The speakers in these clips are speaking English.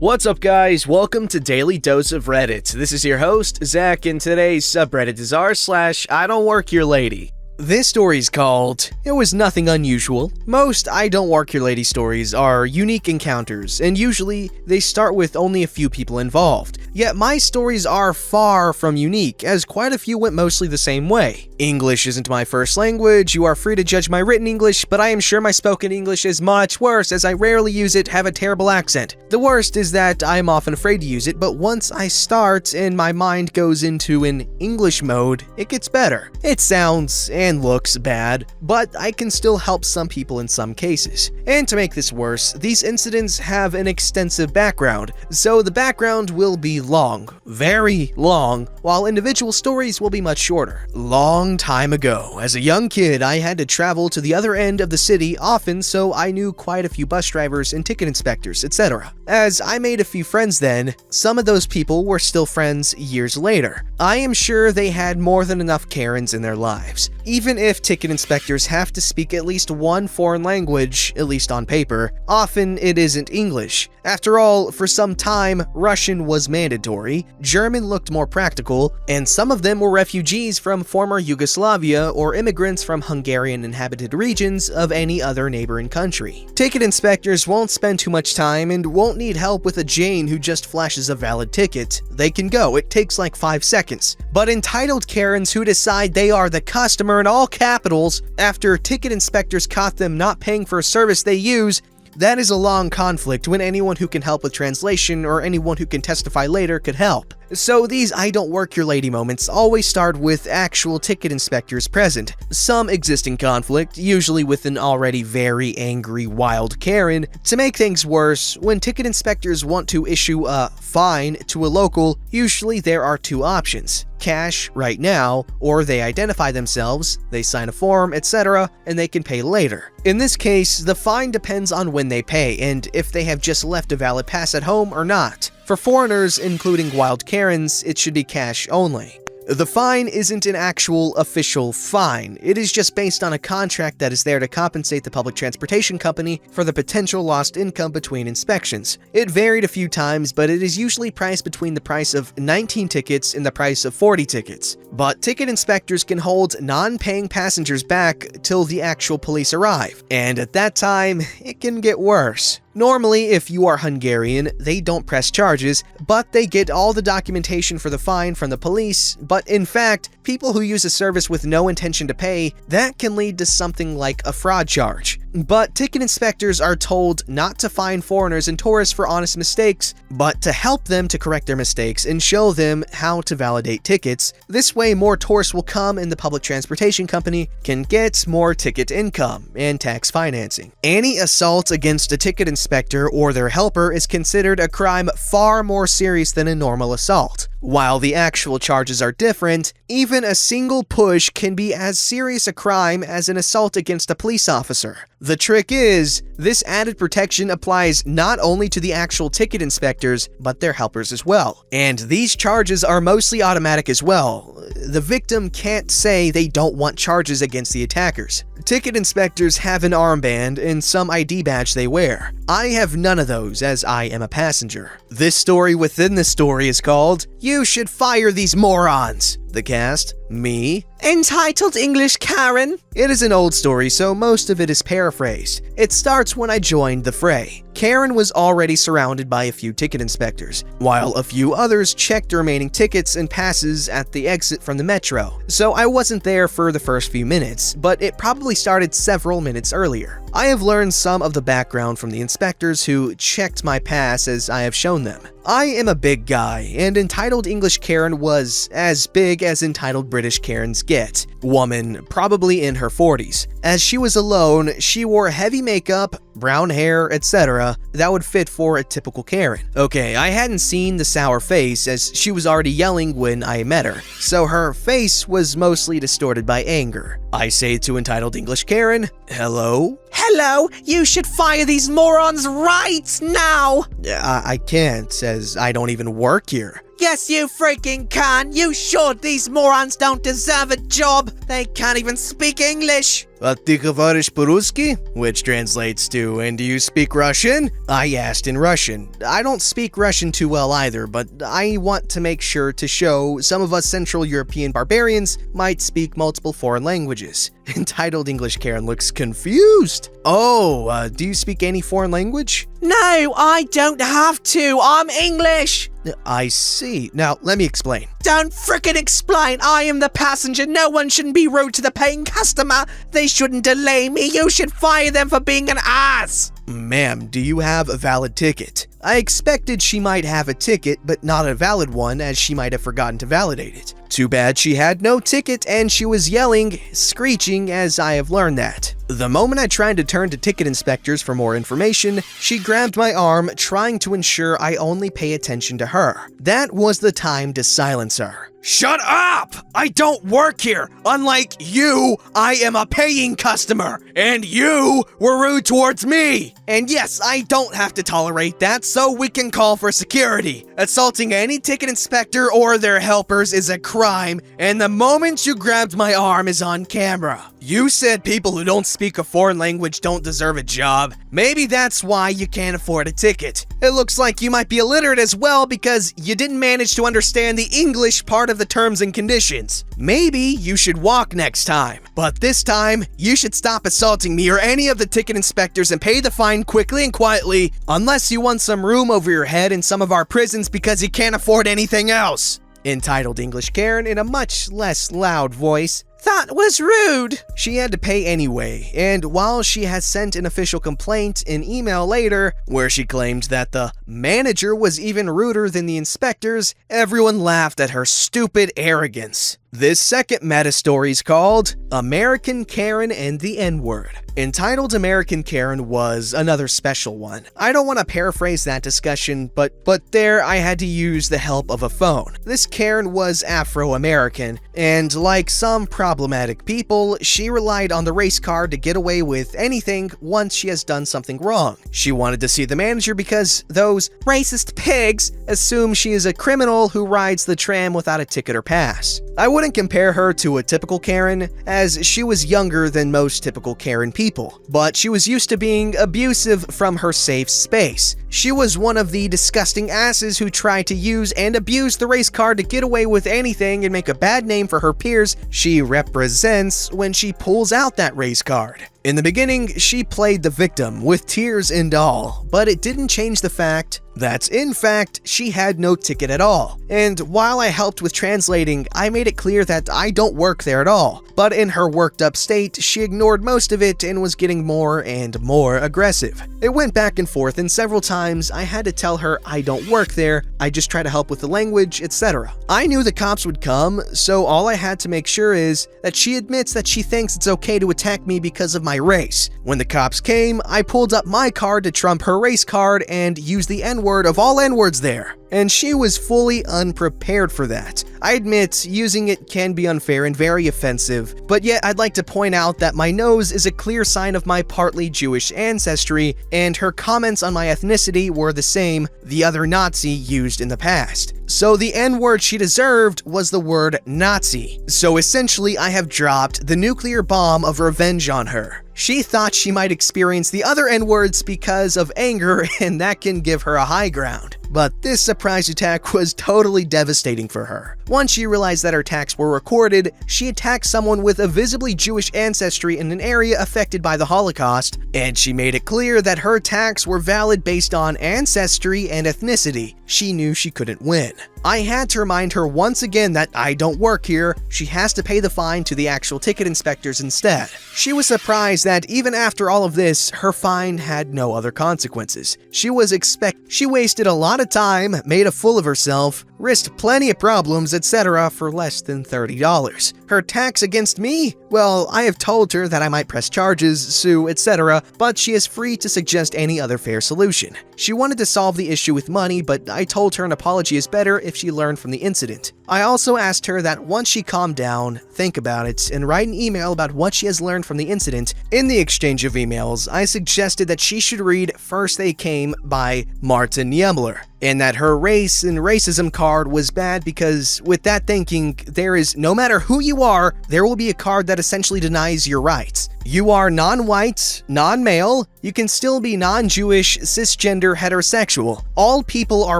What's up, guys? Welcome to Daily Dose of Reddit. This is your host, Zach, and today's subreddit is r/IDontWorkHereLady. This story's called, It Was Nothing Unusual. Most I Don't Work Here Lady stories are unique encounters, and usually they start with only a few people involved. Yet my stories are far from unique, as quite a few went mostly the same way. English isn't my first language, you are free to judge my written English, but I am sure my spoken English is much worse, as I rarely use it, have a terrible accent. The worst is that I am often afraid to use it, but once I start and my mind goes into an English mode, it gets better. It sounds and looks bad, but I can still help some people in some cases. And to make this worse, these incidents have an extensive background, so the background will be long, very long, while individual stories will be much shorter. Long time ago, as a young kid, I had to travel to the other end of the city often, so I knew quite a few bus drivers and ticket inspectors, etc. As I made a few friends then, some of those people were still friends years later. I am sure they had more than enough Karens in their lives. Even if ticket inspectors have to speak at least one foreign language, at least on paper, often it isn't English. After all, for some time, Russian was mandatory, German looked more practical, and some of them were refugees from former Yugoslavia or immigrants from Hungarian-inhabited regions of any other neighboring country. Ticket inspectors won't spend too much time and won't need help with a Jane who just flashes a valid ticket. They can go, it takes like 5 seconds. But entitled Karens who decide they are the customer in all capitals after ticket inspectors caught them not paying for a service they use, that is a long conflict when anyone who can help with translation or anyone who can testify later could help. So these I don't work your lady moments always start with actual ticket inspectors present, some existing conflict, usually with an already very angry wild Karen. To make things worse, when ticket inspectors want to issue a fine to a local, usually there are two options: cash right now, or they identify themselves, they sign a form, etc., and they can pay later. In this case, the fine depends on when they pay and if they have just left a valid pass at home or not. For foreigners, including wild Karens, it should be cash only. The fine isn't an actual official fine, it is just based on a contract that is there to compensate the public transportation company for the potential lost income between inspections. It varied a few times, but it is usually priced between the price of 19 tickets and the price of 40 tickets. But ticket inspectors can hold non-paying passengers back till the actual police arrive, and at that time, it can get worse. Normally, if you are Hungarian, they don't press charges, but they get all the documentation for the fine from the police. But in fact, people who use a service with no intention to pay, that can lead to something like a fraud charge. But ticket inspectors are told not to fine foreigners and tourists for honest mistakes, but to help them to correct their mistakes and show them how to validate tickets. This way, more tourists will come and the public transportation company can get more ticket income and tax financing. Any assault against a ticket inspector or their helper is considered a crime far more serious than a normal assault. While the actual charges are different, even a single push can be as serious a crime as an assault against a police officer. The trick is, this added protection applies not only to the actual ticket inspectors, but their helpers as well. And these charges are mostly automatic as well. The victim can't say they don't want charges against the attackers. Ticket inspectors have an armband and some ID badge they wear. I have none of those, as I am a passenger. This story within this story is called, You Should Fire These Morons. The cast, me, entitled English Karen. It is an old story, so most of it is paraphrased. It starts when I joined the fray. Karen was already surrounded by a few ticket inspectors, while a few others checked the remaining tickets and passes at the exit from the metro. So I wasn't there for the first few minutes, but it probably started several minutes earlier. I have learned some of the background from the inspectors who checked my pass as I have shown them. I am a big guy, and entitled English Karen was as big as entitled British Karens get. Woman, probably in her 40s. As she was alone, she wore heavy makeup, brown hair, etc. that would fit for a typical Karen. Okay, I hadn't seen the sour face as she was already yelling when I met her, so her face was mostly distorted by anger. I say to entitled English Karen, Hello? Hello, you should fire these morons right now! I can't, as I don't even work here. Yes, you freaking can. You sure these morons don't deserve a job? They can't even speak English. A ty говоришь по-русски? Which translates to, and do you speak Russian? I asked in Russian. I don't speak Russian too well either, but I want to make sure to show some of us Central European barbarians might speak multiple foreign languages. Entitled English Karen looks confused. Oh, do you speak any foreign language? No, I don't have to. I'm English. I see. Now, let me explain. Don't frickin' explain. I am the passenger. No one shouldn't be rude to the paying customer. They shouldn't delay me. You should fire them for being an ass. Ma'am, do you have a valid ticket? I expected she might have a ticket, but not a valid one, as she might have forgotten to validate it. Too bad she had no ticket and she was yelling, screeching, as I have learned that. The moment I tried to turn to ticket inspectors for more information, she grabbed my arm, trying to ensure I only pay attention to her. That was the time to silence her. Shut up! I don't work here! Unlike you, I am a paying customer, and you were rude towards me! And yes, I don't have to tolerate that, so we can call for security. Assaulting any ticket inspector or their helpers is a crime, and the moment you grabbed my arm is on camera. You said people who don't speak a foreign language don't deserve a job. Maybe that's why you can't afford a ticket. It looks like you might be illiterate as well because you didn't manage to understand the English part of the terms and conditions. Maybe you should walk next time. But this time, you should stop assaulting me or any of the ticket inspectors and pay the fine quickly and quietly, unless you want some room over your head in some of our prisons because you can't afford anything else. Entitled English Karen in a much less loud voice. That was rude. She had to pay anyway, and while she has sent an official complaint in email later, where she claimed that the manager was even ruder than the inspectors, everyone laughed at her stupid arrogance. This second meta story is called American Karen and the N-Word. Entitled American Karen was another special one. I don't want to paraphrase that discussion, but there I had to use the help of a phone. This Karen was Afro-American, and like some problematic people, she relied on the race card to get away with anything once she has done something wrong. She wanted to see the manager because those racist pigs assume she is a criminal who rides the tram without a ticket or pass. I wouldn't compare her to a typical Karen, as she was younger than most typical Karen people, but she was used to being abusive from her safe space. She was one of the disgusting asses who tried to use and abuse the race card to get away with anything and make a bad name for her peers she represents when she pulls out that race card. In the beginning, she played the victim with tears and all, but it didn't change the fact that, in fact, she had no ticket at all. And while I helped with translating, I made it clear that I don't work there at all. But in her worked up state, she ignored most of it and was getting more and more aggressive. It went back and forth, and several times I had to tell her I don't work there, I just try to help with the language, etc. I knew the cops would come, so all I had to make sure is that she admits that she thinks it's okay to attack me because of my race. When the cops came, I pulled up my card to trump her race card and used the N-word of all N-words there. And she was fully unprepared for that. I admit, using it can be unfair and very offensive, but yet I'd like to point out that my nose is a clear sign of my partly Jewish ancestry, and her comments on my ethnicity were the same the other Nazi used in the past. So the N-word she deserved was the word Nazi. So essentially, I have dropped the nuclear bomb of revenge on her. She thought she might experience the other N-words because of anger, and that can give her a high ground. But this surprise attack was totally devastating for her. Once she realized that her attacks were recorded, she attacked someone with a visibly Jewish ancestry in an area affected by the Holocaust, and she made it clear that her attacks were valid based on ancestry and ethnicity. She knew she couldn't win. I had to remind her once again that I don't work here, she has to pay the fine to the actual ticket inspectors instead. She was surprised that even after all of this, her fine had no other consequences. She wasted a lot of time, made a fool of herself, risked plenty of problems, etc. for less than $30. Her attacks against me? Well, I have told her that I might press charges, sue, etc., but she is free to suggest any other fair solution. She wanted to solve the issue with money, but I told her an apology is better if she learned from the incident. I also asked her that once she calmed down, think about it, and write an email about what she has learned from the incident. In the exchange of emails, I suggested that she should read First They Came by Martin Niemöller. and that her race and racism card was bad because with that thinking, there is, no matter who you are, there will be a card that essentially denies your rights. You are non-white, non-male, you can still be non-Jewish, cisgender, heterosexual. All people are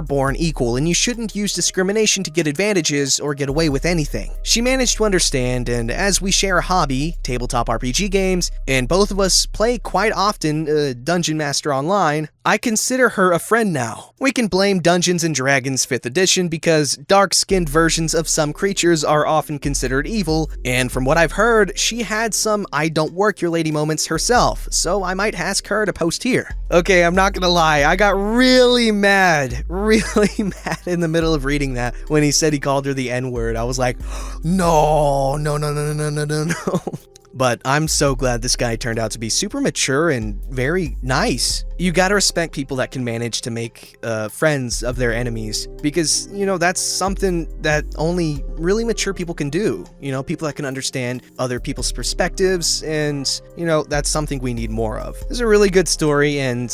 born equal, and you shouldn't use discrimination to get advantages or get away with anything. She managed to understand, and as we share a hobby, tabletop RPG games, and both of us play quite often Dungeon Master Online, I consider her a friend now. We can blame Dungeons & Dragons 5th edition because dark-skinned versions of some creatures are often considered evil, and from what I've heard, she had some I don't work your lady moments herself, so I might ask her to post here. Okay, I'm not gonna lie, I got really mad in the middle of reading that when he said he called her the N-word. I was like, no. But I'm so glad this guy turned out to be super mature and very nice. You gotta respect people that can manage to make friends of their enemies because, you know, that's something that only really mature people can do. You know, people that can understand other people's perspectives and, you know, that's something we need more of. This is a really good story and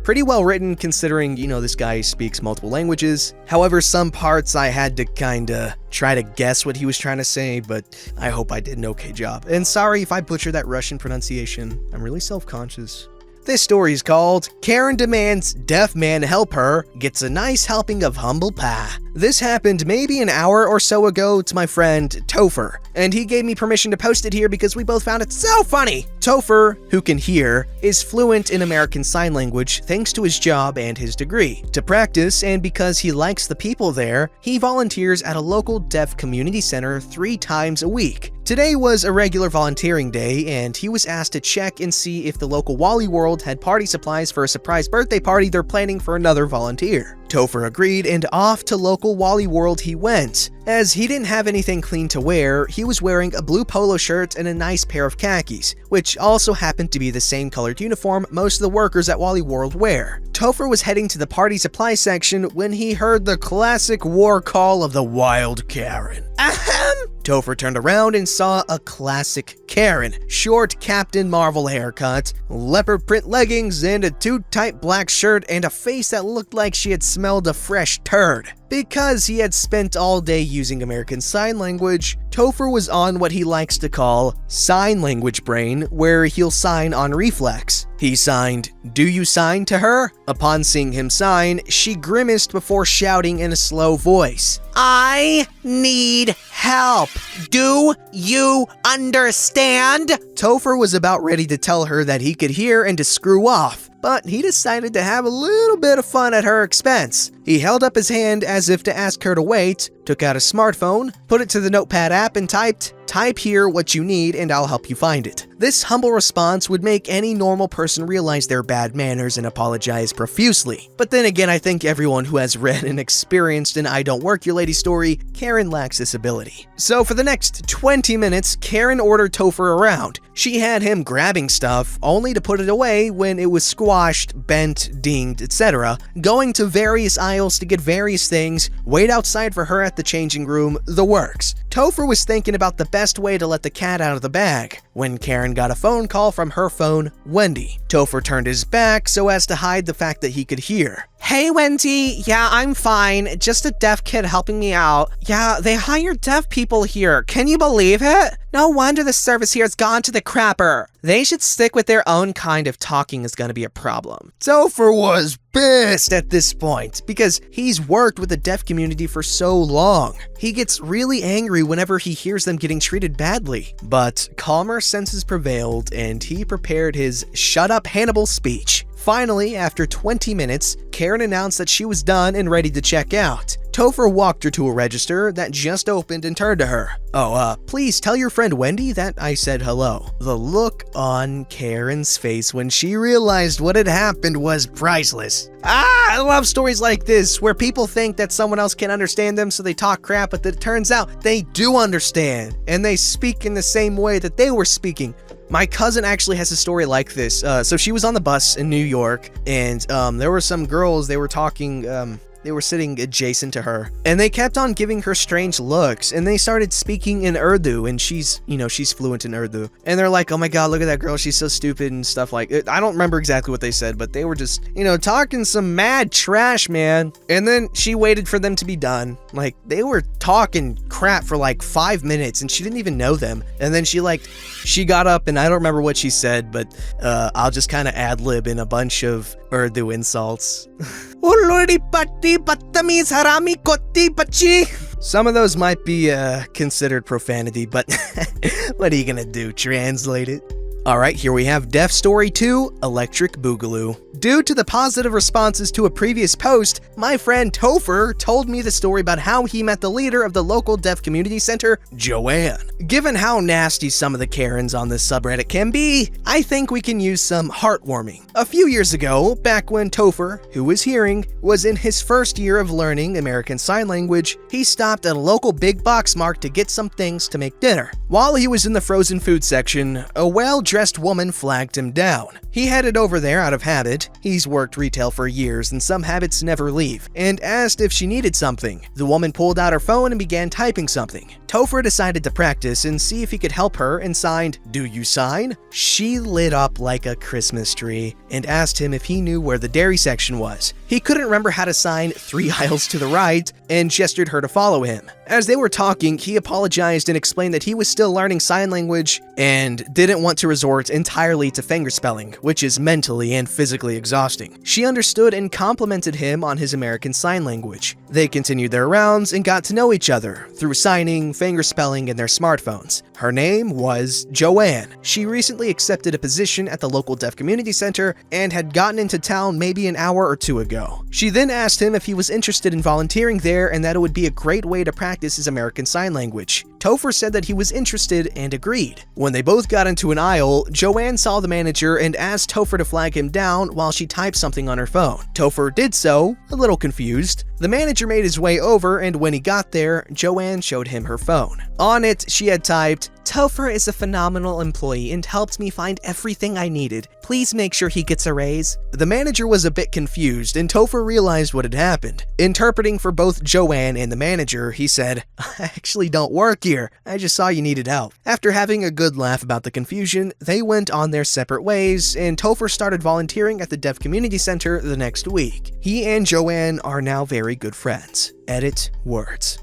pretty well written considering, you know, this guy speaks multiple languages. However, some parts I had to kinda try to guess what he was trying to say, but I hope I did an okay job. And sorry if I butcher that Russian pronunciation. I'm really self-conscious. This story is called Karen Demands Deaf Man Help Her, Gets a Nice Helping of Humble Pie. This happened maybe an hour or so ago to my friend Topher, and he gave me permission to post it here because we both found it so funny. Topher, who can hear, is fluent in American Sign Language thanks to his job and his degree. To practice, and because he likes the people there, he volunteers at a local deaf community center 3 times a week. Today was a regular volunteering day, and he was asked to check and see if the local Wally World had party supplies for a surprise birthday party they're planning for another volunteer. Topher agreed, and off to local Wally World he went. As he didn't have anything clean to wear, he was wearing a blue polo shirt and a nice pair of khakis, which also happened to be the same colored uniform most of the workers at Wally World wear. Topher was heading to the party supply section when he heard the classic war call of the wild Karen. Ahem! Topher turned around and saw a classic Karen. Short Captain Marvel haircut, leopard print leggings, and a too tight black shirt, and a face that looked like she had smelled a fresh turd. Because he had spent all day using American Sign Language, Topher was on what he likes to call sign language brain, where he'll sign on reflex. He signed, "Do you sign to her?" Upon seeing him sign, she grimaced before shouting in a slow voice, I need help. Do you understand? Topher was about ready to tell her that he could hear and to screw off, but he decided to have a little bit of fun at her expense. He held up his hand as if to ask her to wait, took out a smartphone, put it to the notepad app and typed, "Type here what you need and I'll help you find it." This humble response would make any normal person realize their bad manners and apologize profusely. But then again, I think everyone who has read and experienced an I Don't Work Your Lady story, Karen lacks this ability. So for the next 20 minutes, Karen ordered Topher around. She had him grabbing stuff, only to put it away when it was squashed, bent, dinged, etc., going to various aisles to get various things, wait outside for her at the changing room, the works. Topher was thinking about the best way to let the cat out of the bag, when Karen got a phone call from her phone, Wendy. Topher turned his back so as to hide the fact that he could hear. Hey, Wendy. Yeah, I'm fine. Just a deaf kid helping me out. Yeah, they hire deaf people here. Can you believe it? No wonder the service here has gone to the crapper. They should stick with their own kind if talking is gonna be a problem. Topher was pissed at this point because he's worked with the deaf community for so long. He gets really angry whenever he hears them getting treated badly. But calmer senses prevailed and he prepared his "Shut up, Hannibal" speech. Finally, after 20 minutes, Karen announced that she was done and ready to check out. Topher walked her to a register that just opened and turned to her. Please tell your friend Wendy that I said hello. The look on Karen's face when she realized what had happened was priceless. I love stories like this, where people think that someone else can understand them so they talk crap, but it turns out they do understand, and they speak in the same way that they were speaking. My cousin actually has a story like this. So she was on the bus in New York, and there were some girls, they were talking, They were sitting adjacent to her, and they kept on giving her strange looks, and they started speaking in Urdu, and she's fluent in Urdu. And they're like, oh my god, look at that girl, she's so stupid and stuff like it. I don't remember exactly what they said, but they were just, talking some mad trash, man. And then she waited for them to be done. Like, they were talking crap for like 5 minutes, and she didn't even know them. And then she got up, and I don't remember what she said, but I'll just kind of ad-lib in a bunch of Urdu insults. Some of those might be considered profanity, but what are you gonna do, translate it? Alright, here we have Deaf Story 2, Electric Boogaloo. Due to the positive responses to a previous post, my friend Topher told me the story about how he met the leader of the local deaf community center, Joanne. Given how nasty some of the Karens on this subreddit can be, I think we can use some heartwarming. A few years ago, back when Topher, who was hearing, was in his first year of learning American Sign Language, he stopped at a local big box mart to get some things to make dinner. While he was in the frozen food section, a well-dressed woman flagged him down. He headed over there out of habit. He's worked retail for years and some habits never leave, and asked if she needed something. The woman pulled out her phone and began typing something. Topher decided to practice and see if he could help her and signed, "Do you sign?" She lit up like a Christmas tree and asked him if he knew where the dairy section was. He couldn't remember how to sign 3 aisles to the right and gestured her to follow him. As they were talking, he apologized and explained that he was still learning sign language and didn't want to resort entirely to fingerspelling, which is mentally and physically exhausting. She understood and complimented him on his American Sign Language. They continued their rounds and got to know each other through signing, fingerspelling, and their smartphones. Her name was Joanne. She recently accepted a position at the local deaf community center and had gotten into town maybe an hour or 2 ago. She then asked him if he was interested in volunteering there and that it would be a great way to practice his American Sign Language. Topher said that he was interested and agreed. When they both got into an aisle, Joanne saw the manager and asked Topher to flag him down while she typed something on her phone. Topher did so, a little confused. The manager made his way over, and when he got there, Joanne showed him her phone. On it, she had typed, "Topher is a phenomenal employee and helped me find everything I needed. Please make sure he gets a raise." The manager was a bit confused, and Topher realized what had happened. Interpreting for both Joanne and the manager, he said, "I actually don't work here. I just saw you needed help." After having a good laugh about the confusion, they went on their separate ways, and Topher started volunteering at the Deaf Community Center the next week. He and Joanne are now very good friends. Edit words.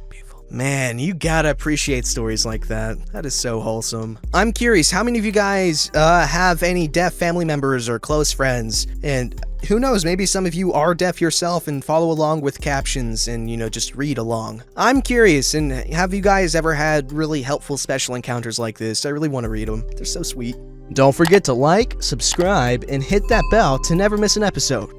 Man, you gotta appreciate stories like that. That is so wholesome. I'm curious, how many of you guys have any deaf family members or close friends? And who knows, maybe some of you are deaf yourself and follow along with captions and, just read along. I'm curious, and have you guys ever had really helpful special encounters like this? I really want to read them. They're so sweet. Don't forget to like, subscribe, and hit that bell to never miss an episode.